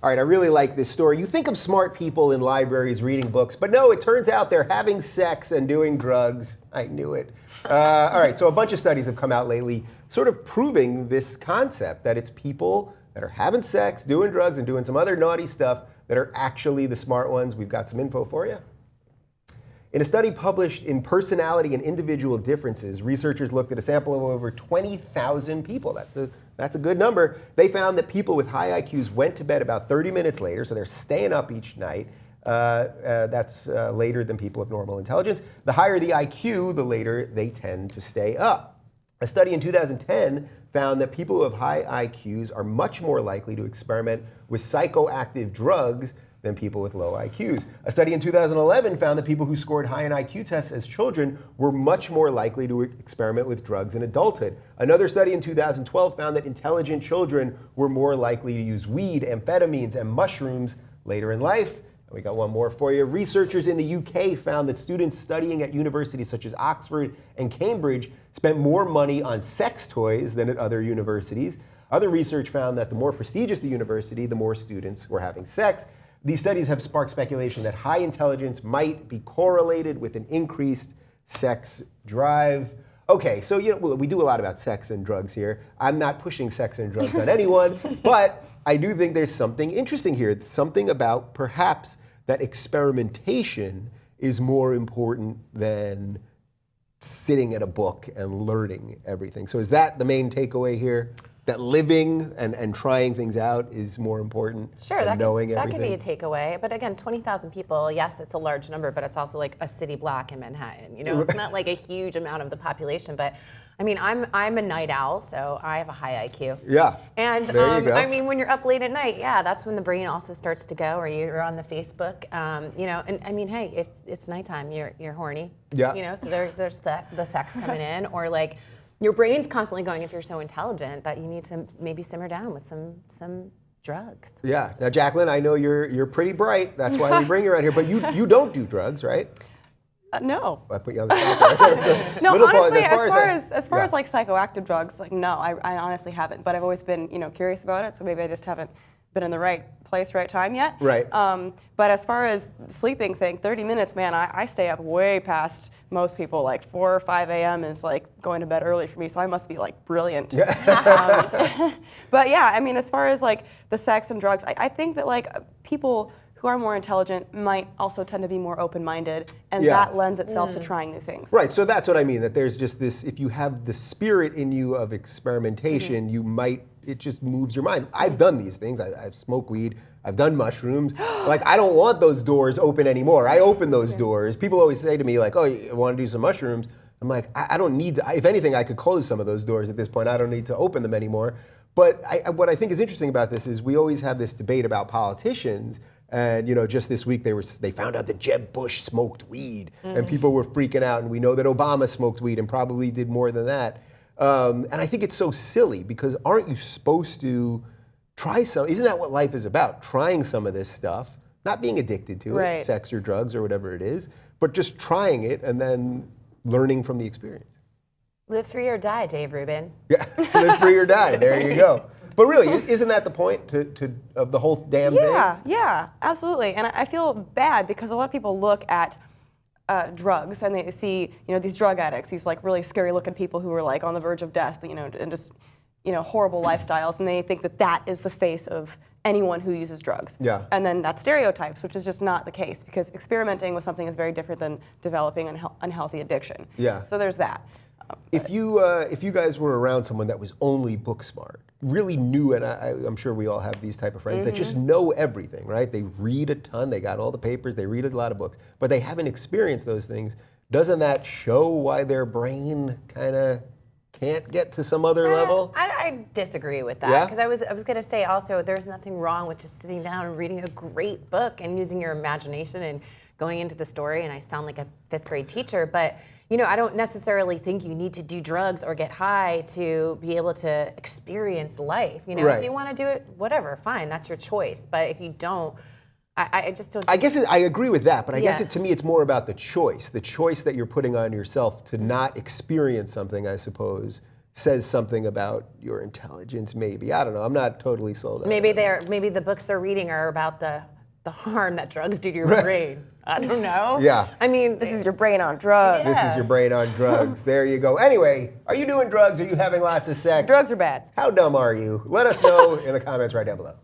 All right, I really like this story. You think of smart people in libraries reading books, but no, it turns out they're having sex and doing drugs. I knew it. All right, so a bunch of studies have come out lately sort of proving this concept that it's people that are having sex, doing drugs, and doing some other naughty stuff that are actually the smart ones. We've got some info for you. In a study published in Personality and Individual Differences, researchers looked at a sample of over 20,000 people. That's a good number. They found that people with high IQs went to bed about 30 minutes later, so they're staying up each night. That's later than people of normal intelligence. The higher the IQ, the later they tend to stay up. A study in 2010 found that people who have high IQs are much more likely to experiment with psychoactive drugs than people with low IQs. A study in 2011 found that people who scored high in IQ tests as children were much more likely to experiment with drugs in adulthood. Another study in 2012 found that intelligent children were more likely to use weed, amphetamines, and mushrooms later in life. And we got one more for you. Researchers in the UK found that students studying at universities such as Oxford and Cambridge spent more money on sex toys than at other universities. Other research found that the more prestigious the university, the more students were having sex. These studies have sparked speculation that high intelligence might be correlated with an increased sex drive. Okay, so we do a lot about sex and drugs here. I'm not pushing sex and drugs on anyone, but I do think there's something interesting here, something about perhaps that experimentation is more important than sitting at a book and learning everything. So is that the main takeaway here? That living and trying things out is more important than knowing everything? That could be a takeaway. But again, 20,000 people, yes, it's a large number, but it's also like a city block in Manhattan. It's not like a huge amount of the population. But I mean, I'm a night owl, so I have a high IQ. Yeah. And there you go. I mean, when you're up late at night, yeah, that's when the brain also starts to go, or you're on the Facebook. And I mean, hey, it's nighttime, you're horny. Yeah. So there's the sex coming in, or like, your brain's constantly going, if you're so intelligent, that you need to maybe simmer down with some drugs. Yeah. Now, Jaclyn, I know you're pretty bright. That's why we bring you around here. But you don't do drugs, right? No. I put you on the spot there. No, honestly, as far as like psychoactive drugs, like no, I honestly haven't. But I've always been curious about it. So maybe I just haven't been in the right place, right time yet. Right. But as far as sleeping thing, 30 minutes, man, I stay up way past most people. Like 4 or 5 a.m. is like going to bed early for me, so I must be like brilliant. But yeah, I mean, as far as like the sex and drugs, I think that like people who are more intelligent might also tend to be more open-minded, and that lends itself to trying new things. Right, so that's what I mean, that there's just this, if you have the spirit in you of experimentation, it just moves your mind. I've done these things. I've smoked weed. I've done mushrooms. Like, I don't want those doors open anymore. I open those doors. People always say to me, like, oh, you want to do some mushrooms? I'm like, I don't need to. If anything, I could close some of those doors at this point. I don't need to open them anymore. But what I think is interesting about this is we always have this debate about politicians. And just this week they found out that Jeb Bush smoked weed, and people were freaking out. And we know that Obama smoked weed and probably did more than that. And I think it's so silly because aren't you supposed to try some? Isn't that what life is about? Trying some of this stuff, not being addicted to it, sex or drugs or whatever it is, but just trying it and then learning from the experience. Live free or die, Dave Rubin. Yeah, live free or die. There you go. But really, isn't that the point of the whole damn thing? Yeah, absolutely. And I feel bad because a lot of people look at drugs and they see, these drug addicts, these like really scary looking people who are like on the verge of death, and just, horrible lifestyles, and they think that that is the face of anyone who uses drugs. Yeah. And then that's stereotypes, which is just not the case because experimenting with something is very different than developing an unhealthy addiction. Yeah. So there's that. If you guys were around someone that was only book smart, really knew, and I'm sure we all have these type of friends that just know everything, right? They read a ton, they got all the papers, they read a lot of books, but they haven't experienced those things. Doesn't that show why their brain kind of can't get to some other level? I disagree with that because I was going to say also there's nothing wrong with just sitting down and reading a great book and using your imagination and going into the story. And I sound like a 5th grade teacher, but I don't necessarily think you need to do drugs or get high to be able to experience life. If you want to do it, whatever, fine, that's your choice. But if you don't, I just don't. I guess I agree with that, but I guess to me it's more about the choice that you're putting on yourself to not experience something, I suppose, says something about your intelligence, maybe. I don't know. I'm not totally sold on Maybe it. maybe the books they're reading are about the harm that drugs do to your brain. I don't know. Yeah. I mean, This is your brain on drugs. This is your brain on drugs. There you go. Anyway, are you doing drugs? Are you having lots of sex? Drugs are bad. How dumb are you? Let us know in the comments right down below.